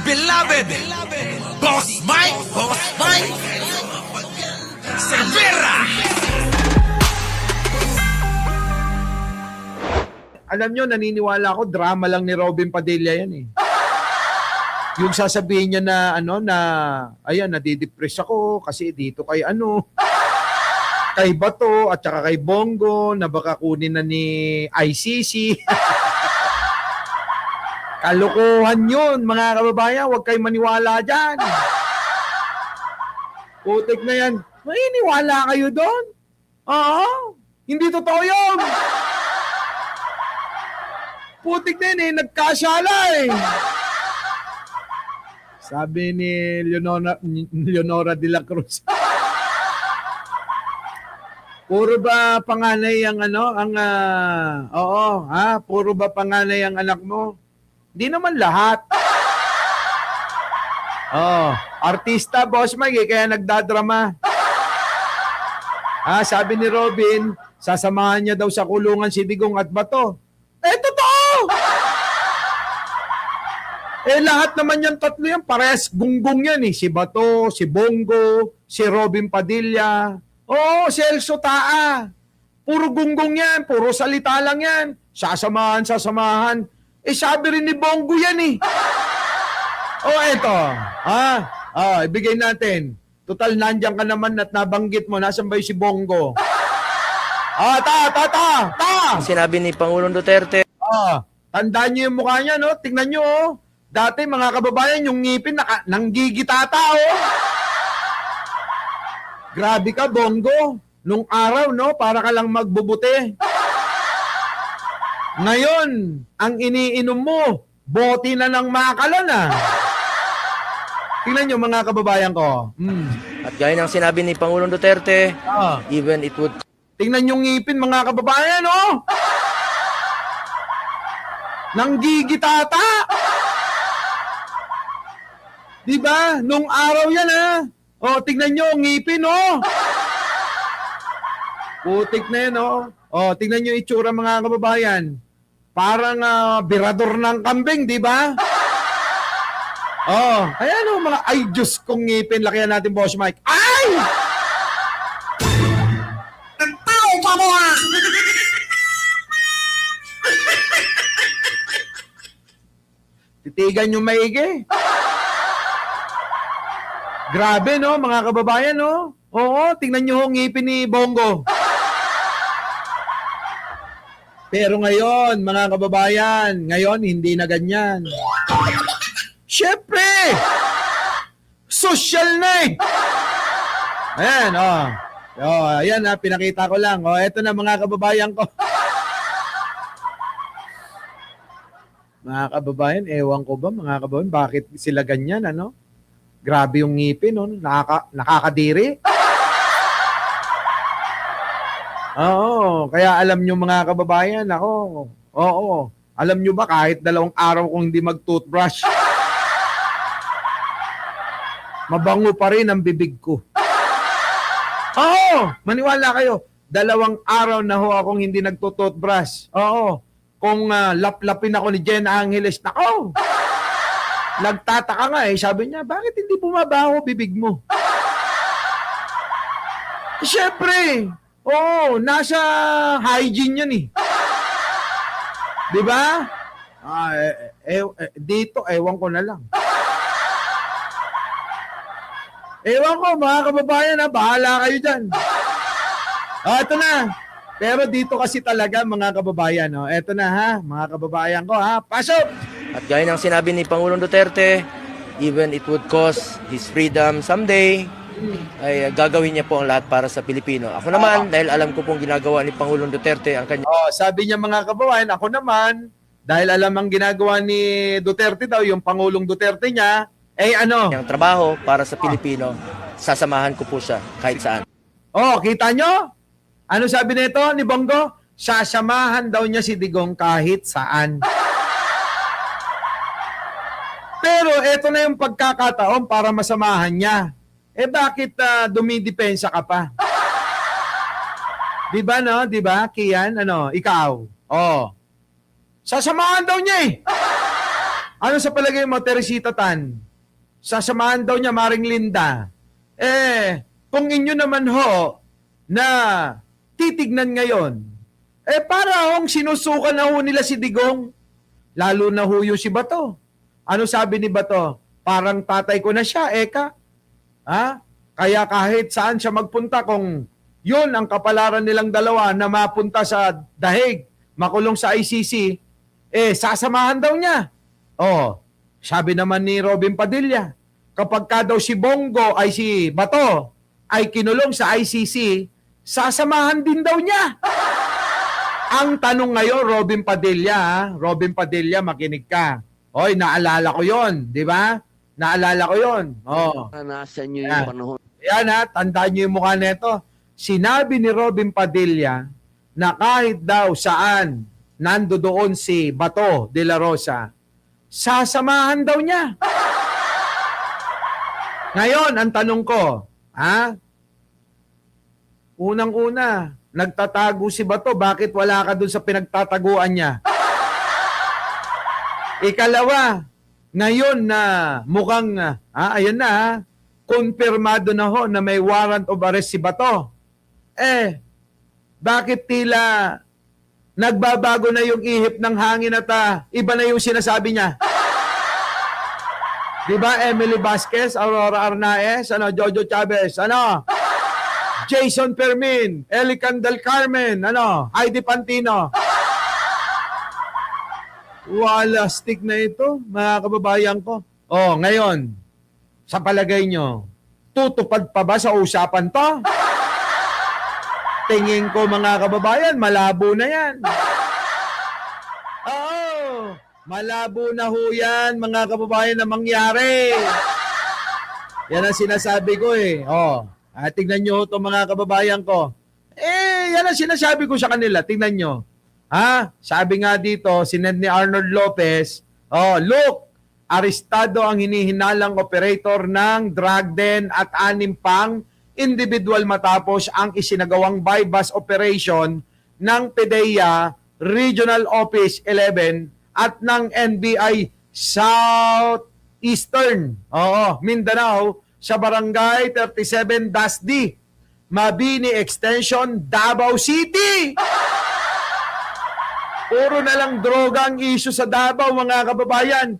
beloved Boss Mike Cervera. Alam nyo, naniniwala ako, drama lang ni Robin Padilla yan eh. Yung sasabihin niya na, ayan, nadidepress ako kasi dito kay kay Bato at saka kay Bongo na baka kunin na ni ICC. Kalokohan yun, mga kababayan. Huwag kayo maniwala dyan. Putik na yan. Maniniwala kayo doon? Oo. Hindi totoo yun. Putik na yun eh. Nagkasyala eh. Sabi ni Leonora de la Cruz. Puro ba panganay ang puro ba panganay ang anak mo? Hindi naman lahat. Artista, Boss Mike, kaya nagdadrama. Sabi ni Robin, sasamahan niya daw sa kulungan si Digong at Bato. Totoo! Lahat naman yan, tatlo yan, parehas gunggong yan eh. Si Bato, si Bongo, si Robin Padilla. Si Elso Taa. Puro gunggong yan, puro salita lang yan. Sasamahan. Sabi rin ni Bongo yan eh. Eto. Ibigay natin. Total, nandiyan ka naman at nabanggit mo. Nasaan ba yung si Bongo? Sinabi ni Pangulong Duterte. Tandaan niyo yung mukha niya, no? Tingnan niyo, Dati, mga kababayan, yung ngipin nanggigitata, Grabe ka, Bongo. Nung araw, no? Para ka lang magbubuti. Ngayon, ang iniinom mo, bote na ng makalan, Tingnan niyo, mga kababayan ko. At gaya ng sinabi ni Pangulong Duterte, even it would... Tingnan yung ngipin, mga kababayan, Nanggigitata. Diba? Nung araw yan, tingnan nyo, ngipin, Putik na yan, tingnan nyo itsura, mga kababayan. Parang birador ng kambing, diba? Ayan, mga, ay, Diyos kong ngipin. Lakihan natin, Boss Mike. Ay! Titigan yung maigi. Grabe, no, mga kababayan, tingnan nyo yung ngipin ni Bongo. Pero ngayon, mga kababayan, hindi na ganyan. Siyempre! Social na eh! Ayan, ayan, pinakita ko lang. Eto na, mga kababayan ko. Mga kababayan, ewan ko ba, mga kababayan, bakit sila ganyan, Grabe yung ngipin, nakakadiri. Kaya alam nyo, mga kababayan, alam nyo ba kahit 2 araw kung hindi mag-toothbrush, mabango pa rin ang bibig ko. Maniwala kayo, 2 araw na akong hindi nagto-toothbrush. Kung laplapin ako ni Jenna Angeles, nagtataka nga sabi niya, bakit hindi bumabaho bibig mo? Siyempre, nasa hygiene yan eh. Diba? Dito, ewan ko na lang. Ewan ko, mga kababayan, bahala kayo dyan. Ito na. Pero dito kasi talaga, mga kababayan, eto na, mga kababayan ko, pasok! At gaya ng sinabi ni Pangulong Duterte, even it would cost his freedom someday, ay gagawin niya po ang lahat para sa Pilipino. Ako naman, dahil alam ko pong ginagawa ni Pangulong Duterte ang kanya... sabi niya, mga kababayan, ako naman, dahil alam ang ginagawa ni Duterte daw, yung Pangulong Duterte niya, Yung trabaho para sa Pilipino, sasamahan ko po siya kahit saan. Kita nyo? Ano sabi nito ni Bongo? Sasamahan daw niya si Digong kahit saan. Pero eto na yung pagkakataon para masamahan niya. Bakit dumidepensa ka pa? Di ba, no? Di ba, Kian? Ikaw? Sasamahan daw niya eh. Ano sa palagay mo, Teresita Tan? Sasamahan daw niya Maring Linda. Kung inyo naman ho na titignan ngayon, para hong sinusukan na ho nila si Digong, lalo na ho yung si Bato. Ano sabi ni Bato? Parang tatay ko na siya, Eka. Ha? Kaya kahit saan siya magpunta, kung yun ang kapalaran nilang dalawa na mapunta sa dahig, makulong sa ICC, sasamahan daw niya. Sabi naman ni Robin Padilla, kapag ka daw si Bongo ay si Bato ay kinulong sa ICC, sasamahan din daw niya. Ang tanong ngayon, Robin Padilla, makinig ka. Oy, naalala ko yon, di ba? Naalala ko yon. Naranasan nyo yung panahon. Yan tandaan nyo yung mukha nito. Sinabi ni Robin Padilla na kahit daw saan nandoon si Bato de la Rosa, sasamahan daw niya. Ngayon, ang tanong ko, unang-una, nagtatago si Bato, bakit wala ka dun sa pinagtataguan niya? Ikalawa, ngayon na mukhang, ayan na, kumpirmado na ho na may warrant of arrest si Bato. Bakit tila nagbabago na yung ihip ng hangin at iba na yung sinasabi niya? Diba, Emily Vasquez, Aurora Arnaez, Jojo Chavez, Jason Fermin, Elican del Carmen, Heidi Pantino. Wala stick na ito, mga kababayan ko. Ngayon, sa palagay nyo, tutupad pa ba sa usapan to? Tingin ko, mga kababayan, malabo na yan. Malabo na ho yan, mga kababayan, na mangyari. Yan ang sinasabi ko tignan nyo ito, mga kababayan ko. Yan ang sinasabi ko sa kanila. Tingnan nyo. Sabi nga dito, sinend ni Arnold Lopez, look, arestado ang hinihinalang operator ng drug den at 6 pang individual matapos ang isinagawang bypass operation ng PDEA Regional Office 11 at ng NBI Southeastern Mindanao sa Barangay 37 Dasdi, Mabini Extension, Davao City. Puro na lang droga ang issue sa Davao, mga kababayan.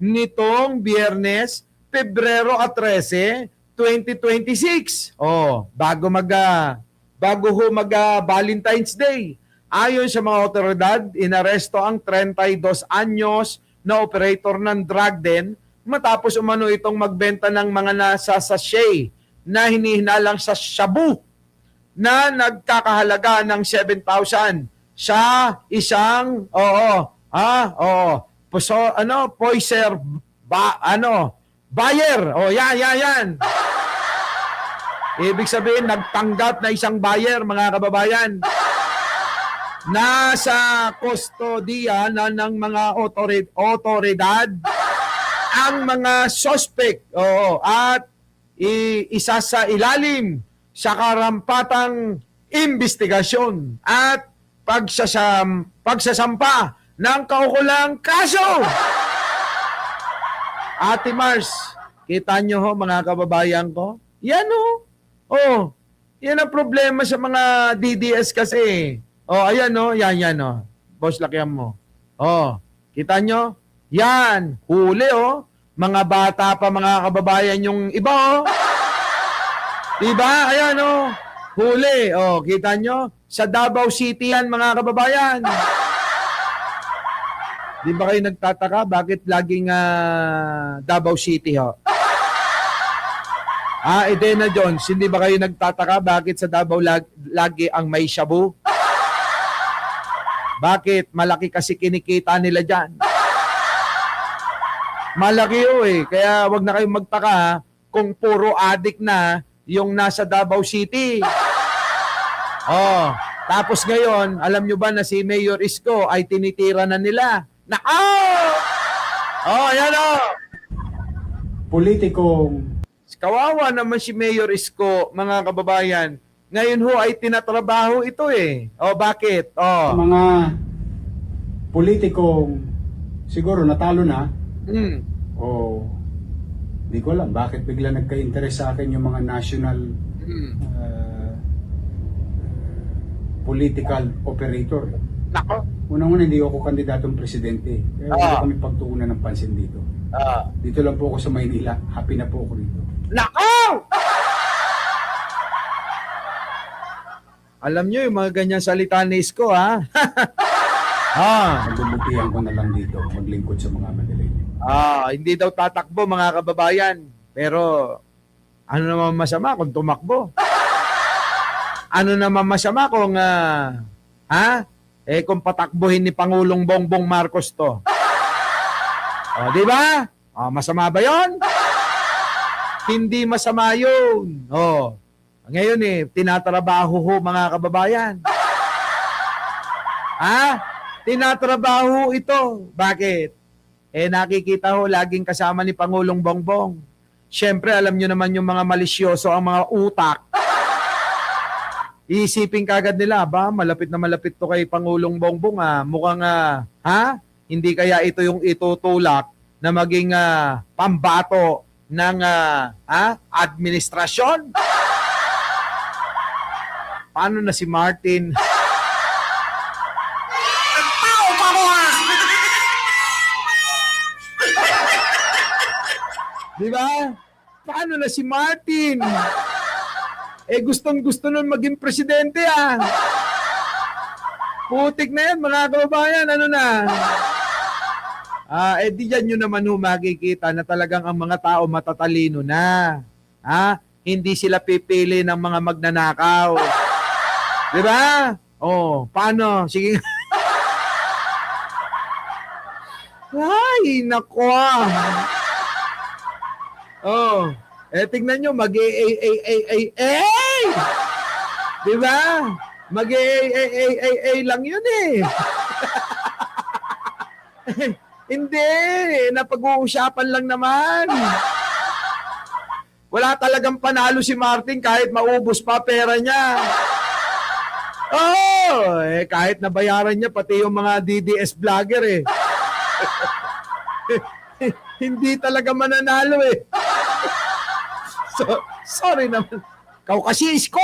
Nitong Biyernes, Pebrero 13, 2026. Bago Valentine's Day. Ayon sa mga otoridad, inaresto ang 32 anyos na operator ng drug den matapos umano itong magbenta ng mga nasa sachet na hinihinalang sa shabu na nagkakahalaga ng 7,000 sa isang poiser buyer. Yan. Ibig sabihin, nagtanggap na isang buyer, mga kababayan. Nasa kustodiya na ng mga otoridad ang mga suspect at isa sa ilalim sa karampatang investigasyon at pagsasampa ng kaukulang kaso. Ate Mars, kita nyo ho, mga kababayan ko? Yan yan ang problema sa mga DDS kasi. Ayan yan Boss, lakyan mo. Kita nyo? Yan, huli mga bata pa, mga kababayan yung iba Diba? Ayan huli. Kita nyo? Sa Davao City yan, mga kababayan. Di ba kayo nagtataka bakit laging Davao City Edena Jones, hindi ba kayo nagtataka bakit sa Davao lagi ang may shabu? Bakit? Malaki kasi kinikita nila dyan. Malaki kaya wag na kayong magtaka kung puro addict na yung nasa Davao City. Tapos ngayon, alam nyo ba na si Mayor Isko ay tinitira na nila? Yan Politikong kawawa naman si Mayor Isko, mga kababayan. Ngayon ay tinatrabaho ito Bakit? mga politikong siguro natalo na Mm. o di ko alam bakit bigla nagka-interest sa akin yung mga national Mm. political operator. Nako. Unang-una, hindi ako kandidatong presidente. Kaya wala Ah. kami pagtuunan ng pansin dito. Ah. Dito lang po ako sa Maynila. Happy na po ako rito. Nako! Alam nyo yung mga ganyan salita ni Isko, ha? Magbubutihan ko na lang dito, maglingkod sa mga Madaleño. Hindi daw tatakbo, mga kababayan. Pero, ano naman masama kung tumakbo? Ano naman masama kung, kung patakbuhin ni Pangulong Bongbong Marcos to? Di ba? Masama ba yon? Hindi masama yun. Ngayon tinatrabaho ho, mga kababayan. Tinatrabaho ito. Bakit? Nakikita ho laging kasama ni Pangulong Bongbong. Siyempre, alam nyo naman yung mga malisyoso, ang mga utak. Iisipin kagad nila, malapit na malapit to kay Pangulong Bongbong, mukhang, hindi kaya ito yung itutulak na maging pambato ng administrasyon? Paano na si Martin? Di ba? Paano na si Martin? Gustong-gusto nun maging presidente, Putik na yan, mga kababayan, ano na? Di yan nyo naman makikita na talagang ang mga tao matatalino na. Hindi sila pipili ng mga magnanakaw. Di ba? Paano? Sige. Ay, nako. Tignan nyo, Di ba? Lang yun Hindi, napag-uusapan lang naman. Wala talagang panalo si Martin kahit maubos pa pera niya. Kahit nabayaran niya pati yung mga DDS vlogger Hindi talaga mananalo sorry naman. Kau kasi Isko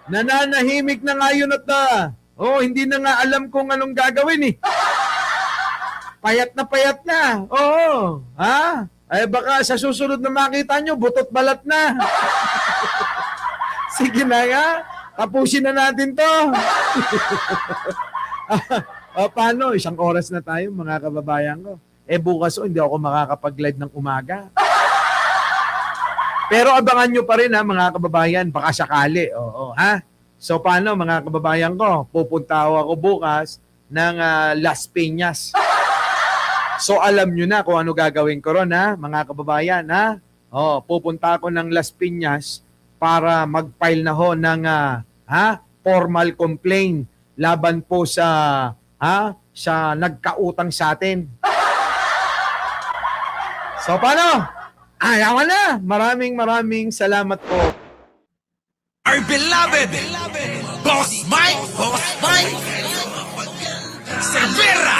Nananahimik na ngayon at hindi na nga alam kung anong gagawin Payat na. Baka sa susunod na makita nyo, butot balat na. Sige na nga, tapusin na natin to. Paano? 1 oras na tayo, mga kababayan ko. Bukas hindi ako makakapag-live ng umaga. Pero abangan nyo pa rin mga kababayan, baka sakali. So paano, mga kababayan ko? Pupunta ako bukas ng Las Piñas. So alam nyo na kung ano gagawin ko ron, mga kababayan. Pupunta ako ng Las Piñas para mag-file na ho ng formal complaint laban po sa nagkautang sa atin. So paano? Ayaw na. Maraming salamat po. Our beloved Boss Mike Cervera.